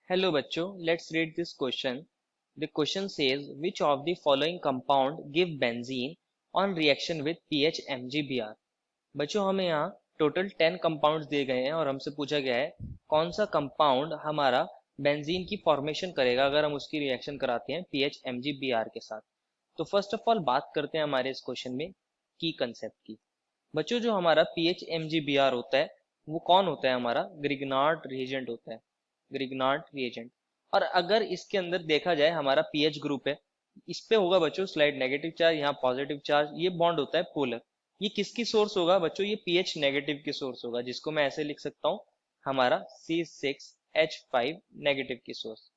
Hello बच्चों, let's read this question. The question says which of the following compound give benzene on reaction with pH MgBr. बच्चों हमें यहाँ total 10 compounds दिए गए हैं और हमसे पूछा गया है कौन सा कंपाउंड हमारा बेंजीन की फॉर्मेशन करेगा अगर हम उसकी रिएक्शन कराते हैं पीएच MgBr के साथ। तो फर्स्ट ऑफ ऑल बात करते हैं हमारे इस क्वेश्चन में की कंसेप्ट की। बच्चों जो हमारा पीएच MgBr होता है वो कौन होता है, हमारा ग्रिग्नार्ड रिएजेंट होता है, ग्रिग्नार्ड रिएजेंट। और अगर इसके अंदर देखा जाए हमारा पीएच ग्रुप है, इस पे होगा बच्चों स्लाइड नेगेटिव चार्ज, यहाँ पॉजिटिव चार्ज, ये बॉन्ड होता है पोलर। ये किसकी सोर्स होगा बच्चों, ये पीएच नेगेटिव की सोर्स होगा, जिसको मैं ऐसे लिख सकता हूँ हमारा C6H5 नेगेटिव की सोर्स।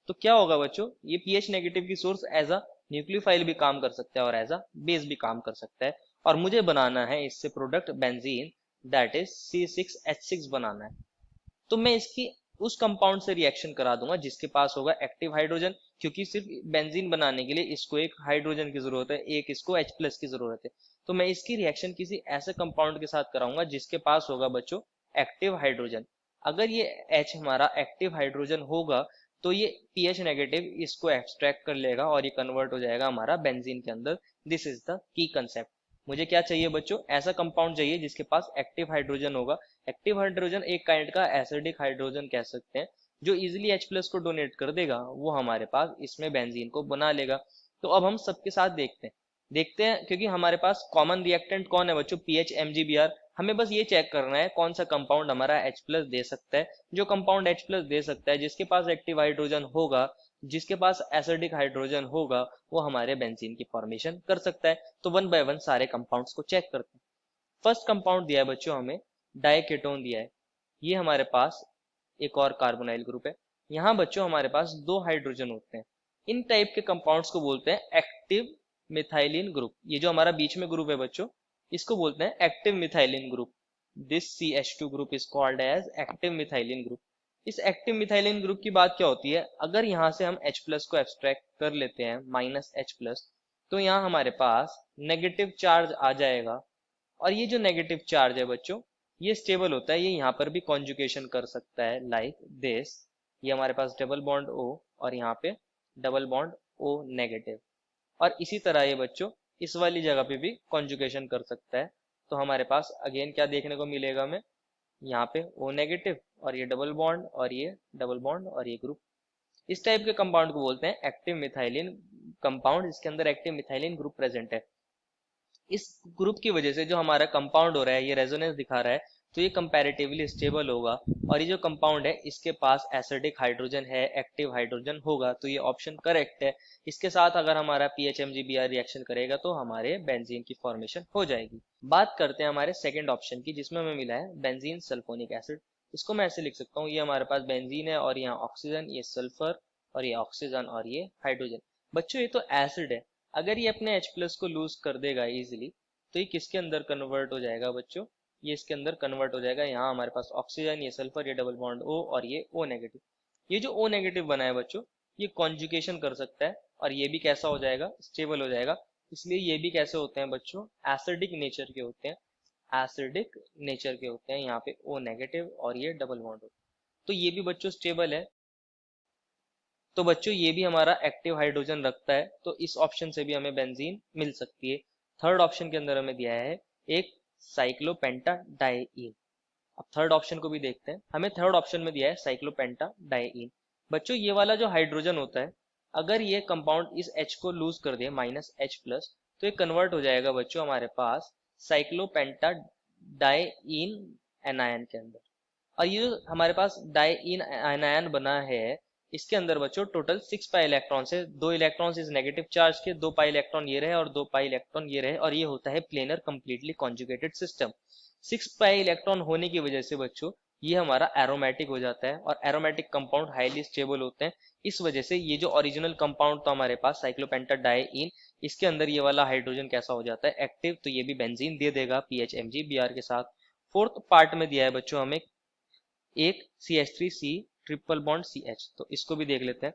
तो क्या होगा बच्चों, ये पीएच नेगेटिव की सोर्स एज अ न्यूक्लियोफाइल भी काम कर सकता है और एज अ बेस भी काम कर सकता है। और मुझे बनाना है इससे product benzene, that is C6H6 बनाना है। तो मैं इसकी उस कंपाउंड से रिएक्शन करा दूंगा जिसके पास होगा एक्टिव हाइड्रोजन, क्योंकि सिर्फ बेंजीन बनाने के लिए इसको एक हाइड्रोजन की जरूरत है, एक इसको H+ की जरूरत है। तो मैं इसकी रिएक्शन किसी ऐसे कंपाउंड के साथ कराऊंगा जिसके पास होगा बच्चों एक्टिव हाइड्रोजन। अगर ये H हमारा एक्टिव हाइड्रोजन होगा तो ये पीएच नेगेटिव इसको एक्सट्रैक्ट कर लेगा और ये कन्वर्ट हो जाएगा हमारा बेंजीन के अंदर। This is the key concept. मुझे क्या चाहिए बच्चों, ऐसा कंपाउंड चाहिए जिसके पास एक्टिव हाइड्रोजन होगा। एक्टिव हाइड्रोजन एक काइंड का एसिडिक हाइड्रोजन कह सकते हैं, जो इजिली H+ को डोनेट कर देगा, वो हमारे पास इसमें बेंजीन को बना लेगा। तो अब हम सबके साथ देखते हैं क्योंकि हमारे पास कॉमन रिएक्टेंट कौन है बच्चों, पीएच MgBr। हमें बस ये चेक करना है कौन सा कंपाउंड हमारा H+ दे सकता है। जो कंपाउंड H+ दे सकता है, जिसके पास एक्टिव हाइड्रोजन होगा, जिसके पास एसिडिक हाइड्रोजन होगा, वो हमारे बेंजीन की फॉर्मेशन कर सकता है। तो वन बाय वन सारे कंपाउंड्स को चेक करते हैं। फर्स्ट कंपाउंड दिया है बच्चों हमें, डाइकेटोन दिया है। ये हमारे पास एक और कार्बोनाइल ग्रुप है। यहाँ बच्चों हमारे पास दो हाइड्रोजन होते हैं। इन टाइप के कंपाउंड्स को बोलते हैं एक्टिव मिथाइलिन ग्रुप। ये जो हमारा बीच में ग्रुप है बच्चों, इसको बोलते हैं active methylene group. This CH2 group is called as active methylene group. इस एक्टिव मिथाइलिन ग्रुप की बात क्या होती है, अगर यहाँ से हम H+ को एब्स्ट्रैक्ट कर लेते हैं -H+, तो यहाँ हमारे पास नेगेटिव चार्ज आ जाएगा। और ये जो नेगेटिव चार्ज है बच्चों, ये स्टेबल होता है, ये यहाँ पर भी कॉन्जुगेशन कर सकता है लाइक दिस। ये हमारे पास डबल बॉन्ड O और यहाँ पे डबल बॉन्ड O नेगेटिव। और इसी तरह ये बच्चों इस वाली जगह पे भी कॉन्जुगेशन कर सकता है। तो हमारे पास अगेन क्या देखने को मिलेगा हमें, यहाँ पे O नेगेटिव और ये डबल बॉन्ड और ये डबल बॉन्ड और ये ग्रुप। इस टाइप के कंपाउंड को बोलते हैं एक्टिव मिथाइलिन कंपाउंड। इसके अंदर एक्टिव मिथाइलिन ग्रुप प्रेजेंट है। इस ग्रुप की वजह से जो हमारा कंपाउंड हो रहा है, ये रेजोनेंस दिखा रहा है, तो ये कंपैरेटिवली स्टेबल होगा। और ये जो कंपाउंड है इसके पास एसिडिक हाइड्रोजन है, एक्टिव हाइड्रोजन होगा, तो ये ऑप्शन करेक्ट है। इसके साथ अगर हमारा पीएच MgBr रिएक्शन करेगा तो हमारे बेंजीन की फॉर्मेशन हो जाएगी। बात करते हैं हमारे सेकेंड ऑप्शन की, जिसमें हमें मिला है बेंजीन सल्फोनिक एसिड। इसको मैं ऐसे लिख सकता हूँ, ये हमारे पास बेंजीन है और यहाँ ऑक्सीजन, ये सल्फर और ये ऑक्सीजन और ये हाइड्रोजन। बच्चों ये तो एसिड है, अगर ये अपने H+ को लूज कर देगा इजीली, तो ये किसके अंदर कन्वर्ट हो जाएगा बच्चों, ये इसके अंदर कन्वर्ट हो जाएगा। यहाँ हमारे पास ऑक्सीजन, ये सल्फर, ये डबल बॉन्ड O और ये O नेगेटिव। ये जो O नेगेटिव बना है बच्चों, ये कॉन्जुगेशन कर सकता है और ये भी कैसा हो जाएगा, स्टेबल हो जाएगा। इसलिए ये भी कैसे होते हैं बच्चों, एसिडिक नेचर के होते हैं, एसिडिक नेचर के होते हैं। यहाँ पे O नेगेटिव और ये डबल बॉन्ड हो, तो ये भी बच्चों स्टेबल है। तो बच्चों ये भी हमारा एक्टिव हाइड्रोजन रखता है, तो इस ऑप्शन से भी हमें बेंजीन मिल सकती है। थर्ड ऑप्शन के अंदर हमें दिया है एक साइक्लोपेंटाडाइईन। अब थर्ड ऑप्शन को भी देखते हैं। हमें थर्ड ऑप्शन में दिया है साइक्लोपेंटाडाइईन। बच्चों ये वाला जो हाइड्रोजन होता है, अगर ये कंपाउंड इस H को लूज कर दे -H+, तो ये कन्वर्ट हो जाएगा बच्चों हमारे पास साइक्लोपेंटाडाइईन एनायन के अंदर। और ये जो हमारे पास डाइईन आयन बना है, इसके अंदर बच्चों टोटल 6 पाई इलेक्ट्रॉन है। 2 इलेक्ट्रॉन इस नेगेटिव चार्ज के, 2 पाई इलेक्ट्रॉन ये रहे और 2 पाई इलेक्ट्रॉन ये रहे, और ये होता है planar completely conjugated system. 6 pi electron होने की वजह से बच्चों ये हमारा एरोमेटिक हो जाता है, और एरोमेटिक कंपाउंड हाईली स्टेबल होते हैं। इस वजह से ये जो ओरिजिनल कंपाउंड था हमारे पास साइक्लोपेंटाडाइईन, इसके अंदर ये वाला हाइड्रोजन कैसा हो जाता है, एक्टिव, तो ये भी बेंजीन दे देगा पीएच MgBr के साथ। फोर्थ पार्ट में दिया है बच्चों हमें एक CH3C ट्रिपल बॉन्ड CH, तो इसको भी देख लेते हैं।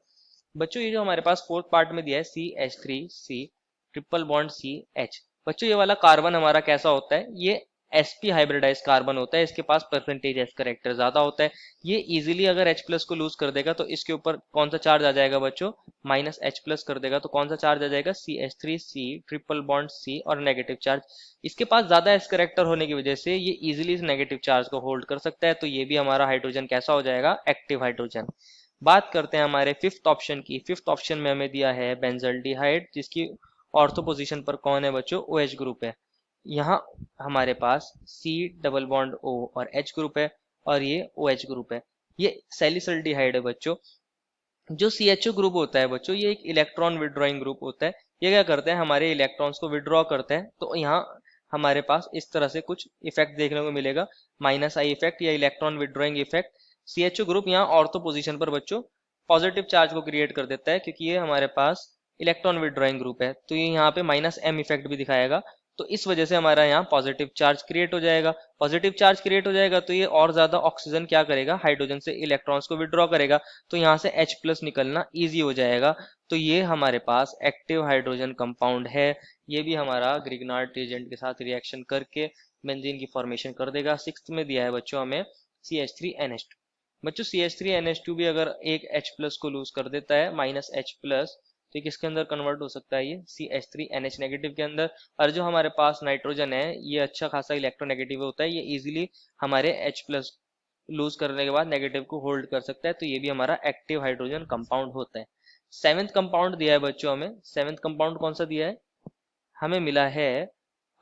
बच्चों ये जो हमारे पास फोर्थ पार्ट में दिया है CH3C ट्रिपल बॉन्ड CH, बच्चों ये वाला कार्बन हमारा कैसा होता है, ये sp हाइब्रिडाइज कार्बन होता है, इसके पास परसेंटेज s करेक्टर ज्यादा होता है। ये इजीली अगर H प्लस को लूज कर देगा तो इसके ऊपर कौन सा चार्ज आ जाएगा बच्चों, माइनस H प्लस कर देगा तो कौन सा चार्ज आ जाएगा, CH3C, ट्रिपल बॉन्ड C और नेगेटिव चार्ज। इसके पास ज्यादा S करेक्टर होने की वजह से ये इजीली इस नेगेटिव चार्ज को होल्ड कर सकता है, तो ये भी हमारा हाइड्रोजन कैसा हो जाएगा, एक्टिव हाइड्रोजन। बात करते हैं हमारे फिफ्थ ऑप्शन की। फिफ्थ ऑप्शन में हमें दिया है बेंजल्डिहाइड, जिसकी ऑर्थो पोजीशन पर कौन है बच्चों, OH ग्रुप है। यहाँ हमारे पास C डबल बॉन्ड O और H ग्रुप है और ये OH ग्रुप है। ये सैलिसल्डिहाइड है बच्चों। जो CHO ग्रुप होता है बच्चों, ये एक इलेक्ट्रॉन विड्रॉइंग ग्रुप होता है। ये क्या करते हैं, हमारे इलेक्ट्रॉन्स को विड्रॉ करते हैं। तो यहाँ हमारे पास इस तरह से कुछ इफेक्ट देखने को मिलेगा, माइनस आई इफेक्ट या electron withdrawing effect. CHO group यहाँ ऑर्थो पोजीशन पर बच्चों पॉजिटिव चार्ज को क्रिएट कर देता है, क्योंकि ये हमारे पास इलेक्ट्रॉन विड्रॉइंग ग्रुप है, तो ये यहाँ पे माइनस M इफेक्ट भी दिखाएगा। तो इस वजह से हमारा यहाँ पॉजिटिव चार्ज क्रिएट हो जाएगा। पॉजिटिव चार्ज क्रिएट हो जाएगा तो ये और ज्यादा ऑक्सीजन क्या करेगा, हाइड्रोजन से इलेक्ट्रॉन्स को विड्रॉ करेगा, तो यहाँ से H प्लस निकलना ईजी हो जाएगा। तो ये हमारे पास एक्टिव हाइड्रोजन कंपाउंड है। ये भी हमारा ग्रिग्नार्ड रिएजेंट के साथ रिएक्शन करके बेंजीन की फॉर्मेशन कर देगा। सिक्स्थ में दिया है बच्चों हमें CH3NH2। बच्चों CH3NH2 भी अगर एक H प्लस को लूज कर देता है, माइनस H प्लस, तो ये किसके अंदर कन्वर्ट हो सकता है, ये CH3NH नेगेटिव के अंदर। और जो हमारे पास नाइट्रोजन है ये अच्छा खासा इलेक्ट्रोनेगेटिव होता है, ये इजीली हमारे H प्लस लूज करने के बाद नेगेटिव को होल्ड कर सकता है, तो ये भी हमारा एक्टिव हाइड्रोजन कंपाउंड होता है। सेवेंथ कंपाउंड दिया है बच्चों हमें। सेवेंथ कंपाउंड कौन सा दिया है, हमें मिला है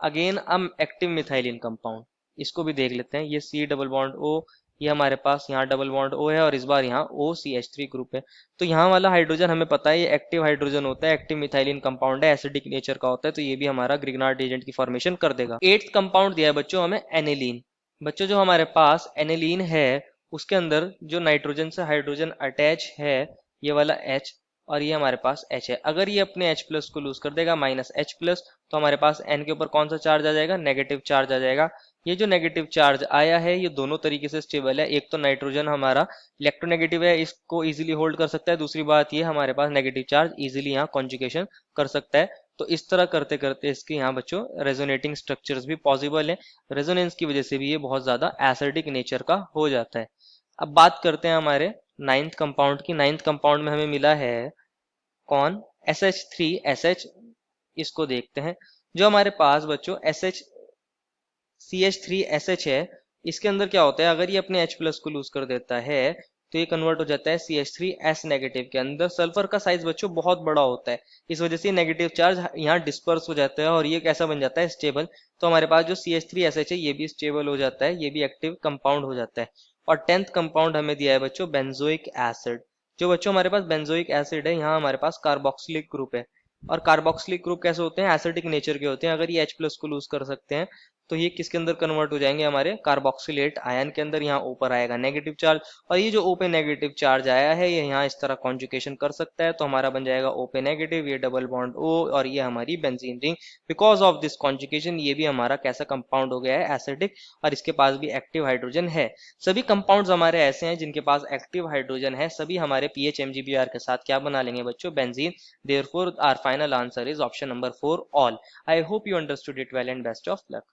अगेन एक्टिव मिथाइलिन कंपाउंड। इसको भी देख लेते हैं। ये C डबल बॉन्ड O, ये हमारे पास यहाँ डबल बॉन्ड O है और इस बार यहाँ OCH3 ग्रुप है। तो यहाँ वाला हाइड्रोजन हमें पता है ये एक्टिव हाइड्रोजन होता है, एक्टिव मिथाइलिन कंपाउंड है, एसिडिक नेचर का होता है, तो ये भी हमारा ग्रिग्नार्ड एजेंट की फॉर्मेशन कर देगा। एट्थ कंपाउंड दिया है बच्चों हमें एनिलीन। बच्चों जो हमारे पास एनिलीन है उसके अंदर जो नाइट्रोजन से हाइड्रोजन अटैच है, ये वाला H, और ये हमारे पास H है। अगर ये अपने H प्लस को लूज कर देगा, माइनस H प्लस, तो हमारे पास N के ऊपर कौन सा चार्ज आ जाएगा, नेगेटिव चार्ज आ जाएगा। ये जो नेगेटिव चार्ज आया है ये दोनों तरीके से स्टेबल है। एक तो नाइट्रोजन हमारा इलेक्ट्रोनेगेटिव है, इसको इजीली होल्ड कर सकता है। दूसरी बात ये हमारे पास नेगेटिव चार्ज इजीली यहाँ कॉन्जुगेशन कर सकता है। तो इस तरह करते करते इसके यहाँ बच्चों रेजोनेटिंग स्ट्रक्चर्स भी पॉसिबल है। रेजोनेंस की वजह से भी ये बहुत ज्यादा एसिडिक नेचर का हो जाता है। अब बात करते हैं हमारे नाइन्थ कंपाउंड की। नाइन्थ कंपाउंड में हमें मिला है कौन, SH3SH। इसको देखते हैं। जो हमारे पास बच्चों CH3SH है, इसके अंदर क्या होता है, अगर ये अपने H प्लस को लूज कर देता है तो ये कन्वर्ट हो जाता है CH3S नेगेटिव के अंदर। सल्फर का साइज बच्चों बहुत बड़ा होता है, इस वजह से नेगेटिव चार्ज यहाँ डिस्पर्स हो जाता है और ये कैसा बन जाता है, स्टेबल। तो हमारे पास जो CH3SH है ये भी स्टेबल हो जाता है, ये भी एक्टिव कंपाउंड हो जाता है। और टेंथ कंपाउंड हमें दिया है बच्चों बेंजोइक एसिड। जो बच्चों हमारे पास बेंजोइक एसिड है, यहाँ हमारे पास कार्बोक्सिलिक ग्रुप है। और कार्बोक्सिलिक ग्रुप कैसे होते हैं, एसिडिक नेचर के होते हैं। अगर ये H प्लस को लूज कर सकते हैं तो ये किसके अंदर कन्वर्ट हो जाएंगे, हमारे कार्बोक्सिलेट आयन के अंदर। यहाँ ऊपर आएगा नेगेटिव चार्ज, और ये जो O पे नेगेटिव चार्ज आया है ये यहाँ इस तरह कॉन्जुगेशन कर सकता है, तो हमारा बन जाएगा O पे नेगेटिव, ये डबल बॉन्ड O, और ये हमारी benzene ring. Because of this conjugation ये भी हमारा कैसा कंपाउंड हो गया है, एसिडिक, और इसके पास भी एक्टिव हाइड्रोजन है। सभी कंपाउंड्स हमारे ऐसे हैं जिनके पास एक्टिव हाइड्रोजन है, सभी हमारे pH MgBr के साथ क्या बना लेंगे बच्चों, benzene. Therefore our final answer is option number 4, all. I hope you understood it well and best of luck.